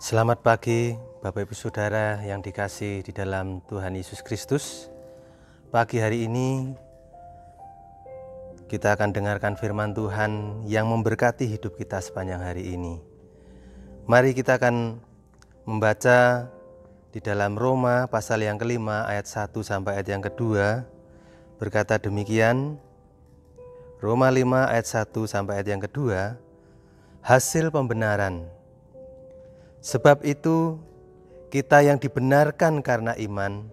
Selamat pagi Bapak Ibu Saudara yang dikasihi di dalam Tuhan Yesus Kristus. Pagi hari ini kita akan dengarkan firman Tuhan yang memberkati hidup kita sepanjang hari ini. Mari kita akan membaca di dalam Roma pasal yang kelima ayat 1 sampai ayat yang kedua. Berkata demikian, Roma 5 ayat 1 sampai ayat yang kedua, hasil pembenaran. Sebab itu, kita yang dibenarkan karena iman,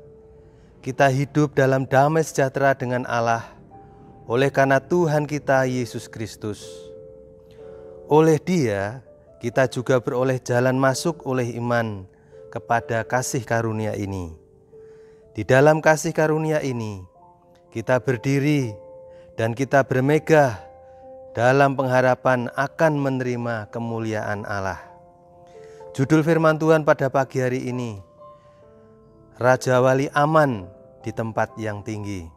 kita hidup dalam damai sejahtera dengan Allah oleh karena Tuhan kita Yesus Kristus. Oleh Dia, kita juga beroleh jalan masuk oleh iman kepada kasih karunia ini. Di dalam kasih karunia ini, kita berdiri dan kita bermegah dalam pengharapan akan menerima kemuliaan Allah. Judul firman Tuhan pada pagi hari ini, Raja Wali aman di tempat yang tinggi.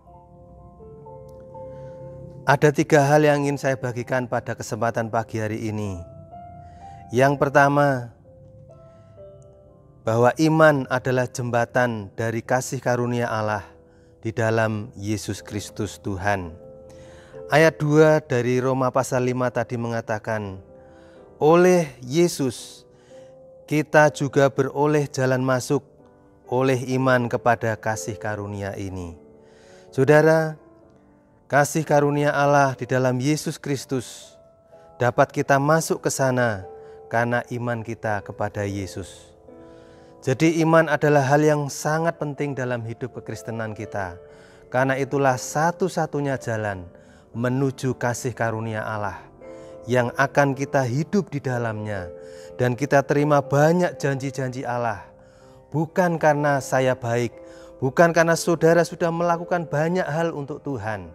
Ada 3 hal yang ingin saya bagikan pada kesempatan pagi hari ini. Yang pertama, bahwa iman adalah jembatan dari kasih karunia Allah di dalam Yesus Kristus Tuhan. Ayat 2 dari Roma pasal 5 tadi mengatakan, oleh Yesus kita juga beroleh jalan masuk oleh iman kepada kasih karunia ini. Saudara, kasih karunia Allah di dalam Yesus Kristus dapat kita masuk ke sana karena iman kita kepada Yesus. Jadi iman adalah hal yang sangat penting dalam hidup kekristenan kita. Karena itulah satu-satunya jalan menuju kasih karunia Allah yang akan kita hidup di dalamnya. Dan kita terima banyak janji-janji Allah. Bukan karena saya baik, bukan karena saudara sudah melakukan banyak hal untuk Tuhan,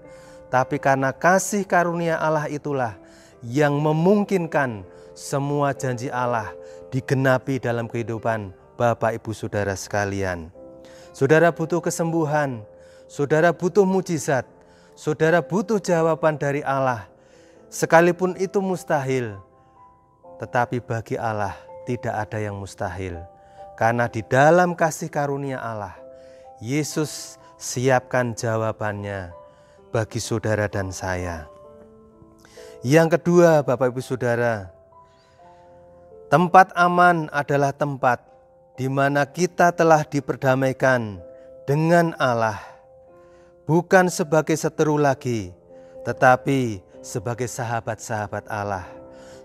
tapi karena kasih karunia Allah itulah yang memungkinkan semua janji Allah digenapi dalam kehidupan Bapak Ibu Saudara sekalian. Saudara butuh kesembuhan, saudara butuh mujizat, saudara butuh jawaban dari Allah. Sekalipun itu mustahil, tetapi bagi Allah tidak ada yang mustahil. Karena di dalam kasih karunia Allah, Yesus siapkan jawabannya bagi saudara dan saya. Yang kedua, Bapak Ibu Saudara, tempat aman adalah tempat di mana kita telah diperdamaikan dengan Allah. Bukan sebagai seteru lagi, tetapi sebagai sahabat-sahabat Allah.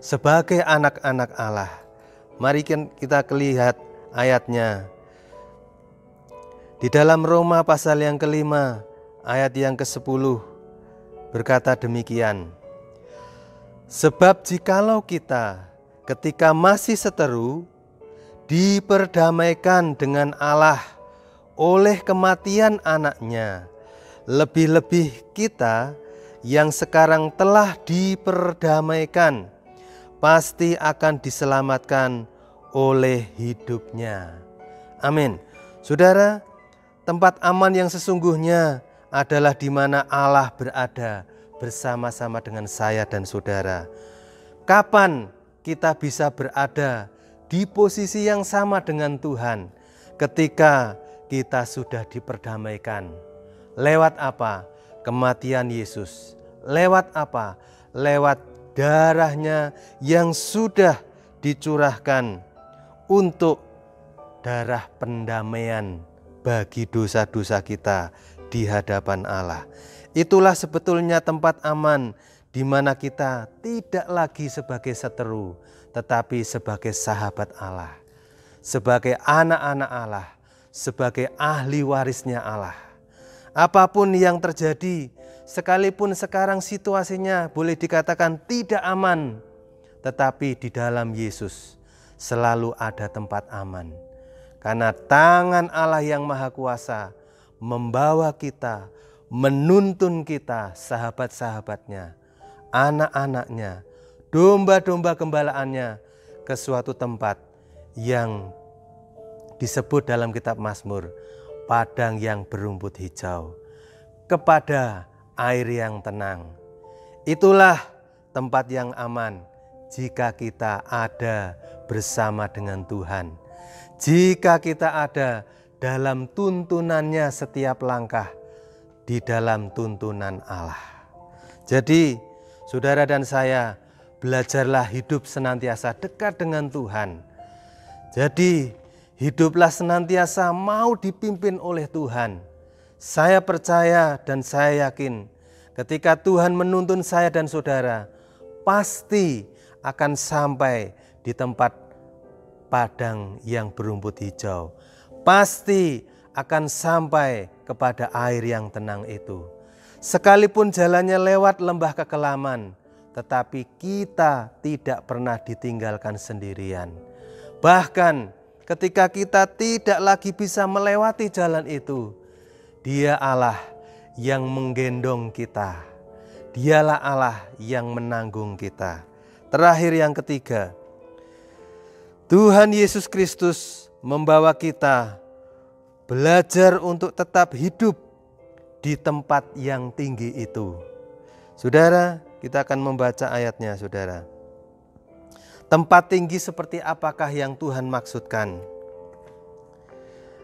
Sebagai anak-anak Allah. Mari kita lihat ayatnya. Di dalam Roma pasal yang kelima ayat yang ke-10 berkata demikian. Sebab jikalau kita ketika masih seteru diperdamaikan dengan Allah oleh kematian anaknya, lebih-lebih kita yang sekarang telah diperdamaikan pasti akan diselamatkan oleh hidupnya. Amin. Saudara, tempat aman yang sesungguhnya adalah di mana Allah berada bersama-sama dengan saya dan saudara. Kapan kita bisa berada di posisi yang sama dengan Tuhan? Ketika kita sudah diperdamaikan. Lewat apa? Kematian Yesus. Lewat apa? Lewat darahnya yang sudah dicurahkan untuk darah pendamaian bagi dosa-dosa kita di hadapan Allah. Itulah sebetulnya tempat aman di mana kita tidak lagi sebagai seteru, tetapi sebagai sahabat Allah, sebagai anak-anak Allah, sebagai ahli warisnya Allah. Apapun yang terjadi, sekalipun sekarang situasinya boleh dikatakan tidak aman, tetapi di dalam Yesus selalu ada tempat aman. Karena tangan Allah yang Maha Kuasa membawa kita, menuntun kita, sahabat-sahabatnya, anak-anaknya, domba-domba gembalaannya ke suatu tempat yang disebut dalam kitab Mazmur, padang yang berumput hijau, kepada air yang tenang. Itulah tempat yang aman jika kita ada bersama dengan Tuhan. Jika kita ada dalam tuntunannya setiap langkah di dalam tuntunan Allah. Jadi, saudara dan saya, belajarlah hidup senantiasa dekat dengan Tuhan. Jadi, hiduplah senantiasa mau dipimpin oleh Tuhan. Saya percaya dan saya yakin ketika Tuhan menuntun saya dan saudara, pasti akan sampai di tempat padang yang berumput hijau. Pasti akan sampai kepada air yang tenang itu. Sekalipun jalannya lewat lembah kekelaman, tetapi kita tidak pernah ditinggalkan sendirian. Bahkan ketika kita tidak lagi bisa melewati jalan itu, Dia Allah yang menggendong kita. Dialah Allah yang menanggung kita. Terakhir yang ketiga, Tuhan Yesus Kristus membawa kita belajar untuk tetap hidup di tempat yang tinggi itu. Saudara, kita akan membaca ayatnya, saudara. Tempat tinggi seperti apakah yang Tuhan maksudkan?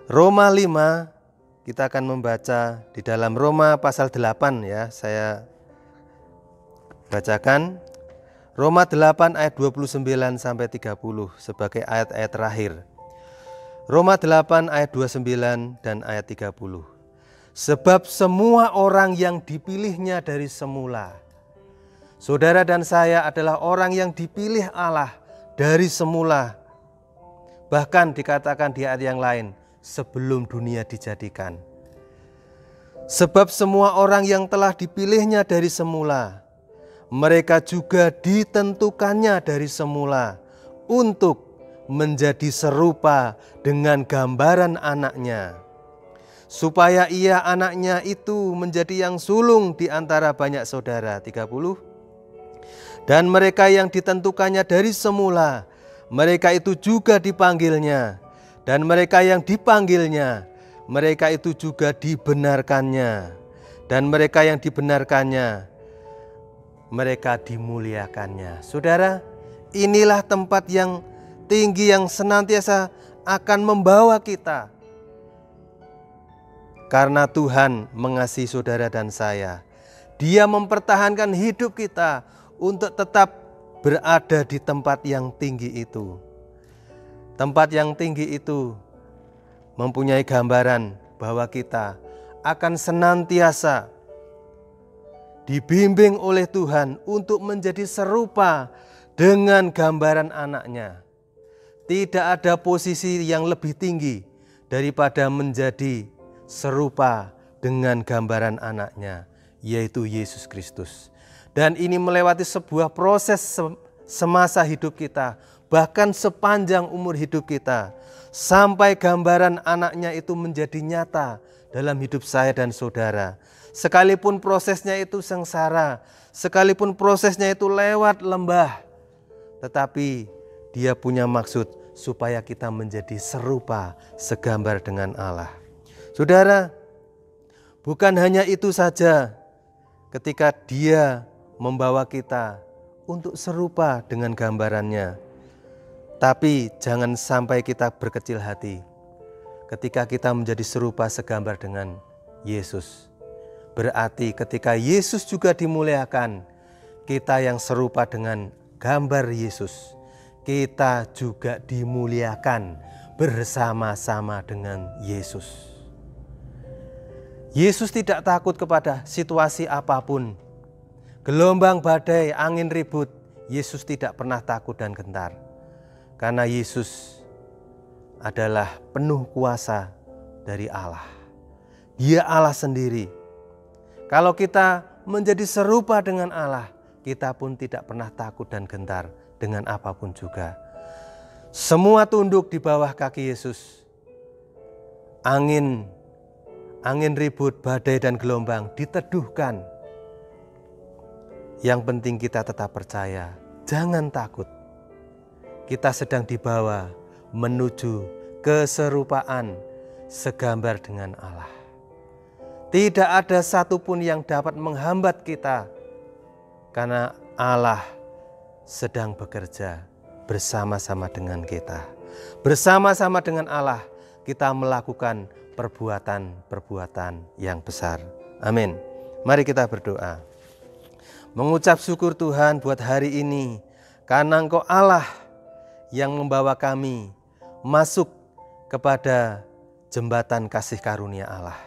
Roma 5, kita akan membaca di dalam Roma pasal 8 ya. Saya bacakan Roma 8 ayat 29 sampai 30 sebagai ayat-ayat terakhir. Roma 8 ayat 29 dan ayat 30. Sebab semua orang yang dipilihnya dari semula. Saudara dan saya adalah orang yang dipilih Allah dari semula. Bahkan dikatakan di ayat yang lain, sebelum dunia dijadikan. Sebab semua orang yang telah dipilihnya dari semula, mereka juga ditentukannya dari semula untuk menjadi serupa dengan gambaran anaknya, supaya ia anaknya itu menjadi yang sulung di antara banyak saudara. 30. Dan mereka yang ditentukannya dari semula, mereka itu juga dipanggilnya. Dan mereka yang dipanggilnya, mereka itu juga dibenarkannya. Dan mereka yang dibenarkannya, mereka dimuliakannya. Saudara, inilah tempat yang tinggi yang senantiasa akan membawa kita. Karena Tuhan mengasihi saudara dan saya, Dia mempertahankan hidup kita untuk tetap berada di tempat yang tinggi itu. Tempat yang tinggi itu mempunyai gambaran bahwa kita akan senantiasa dibimbing oleh Tuhan untuk menjadi serupa dengan gambaran anaknya. Tidak ada posisi yang lebih tinggi daripada menjadi serupa dengan gambaran anaknya, yaitu Yesus Kristus. Dan ini melewati sebuah proses semasa hidup kita, bahkan sepanjang umur hidup kita, sampai gambaran anaknya itu menjadi nyata dalam hidup saya dan saudara. Sekalipun prosesnya itu sengsara, sekalipun prosesnya itu lewat lembah, tetapi Dia punya maksud supaya kita menjadi serupa, segambar dengan Allah. Saudara, bukan hanya itu saja, ketika Dia membawa kita untuk serupa dengan gambarannya, tapi jangan sampai kita berkecil hati ketika kita menjadi serupa segambar dengan Yesus. Berarti ketika Yesus juga dimuliakan, kita yang serupa dengan gambar Yesus, kita juga dimuliakan bersama-sama dengan Yesus. Yesus tidak takut kepada situasi apapun. Gelombang badai, angin ribut, Yesus tidak pernah takut dan gentar. Karena Yesus adalah penuh kuasa dari Allah. Dia Allah sendiri. Kalau kita menjadi serupa dengan Allah, kita pun tidak pernah takut dan gentar dengan apapun juga. Semua tunduk di bawah kaki Yesus. Angin ribut, badai dan gelombang diteduhkan. Yang penting kita tetap percaya, jangan takut. Kita sedang dibawa menuju keserupaan segambar dengan Allah. Tidak ada satupun yang dapat menghambat kita, karena Allah sedang bekerja bersama-sama dengan kita. Bersama-sama dengan Allah kita melakukan perbuatan-perbuatan yang besar. Amin. Mari kita berdoa. Mengucap syukur Tuhan buat hari ini, karena Engkau Allah yang membawa kami masuk kepada jembatan kasih karunia Allah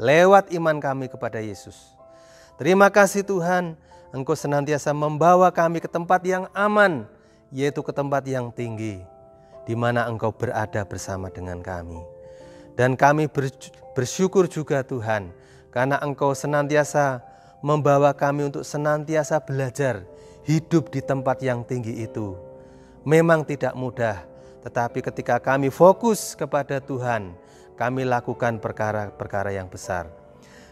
lewat iman kami kepada Yesus. Terima kasih Tuhan, Engkau senantiasa membawa kami ke tempat yang aman, yaitu ke tempat yang tinggi, di mana Engkau berada bersama dengan kami. Dan kami bersyukur juga Tuhan, karena Engkau senantiasa membawa kami untuk senantiasa belajar hidup di tempat yang tinggi itu. Memang tidak mudah, tetapi ketika kami fokus kepada Tuhan, kami lakukan perkara-perkara yang besar.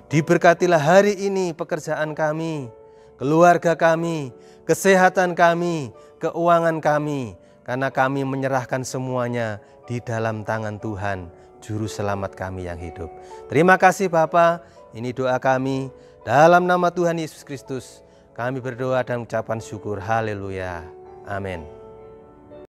Diberkatilah hari ini pekerjaan kami, keluarga kami, kesehatan kami, keuangan kami, karena kami menyerahkan semuanya di dalam tangan Tuhan, Juru Selamat kami yang hidup. Terima kasih Bapa, ini doa kami, dalam nama Tuhan Yesus Kristus, kami berdoa dan ucapan syukur. Haleluya. Amin.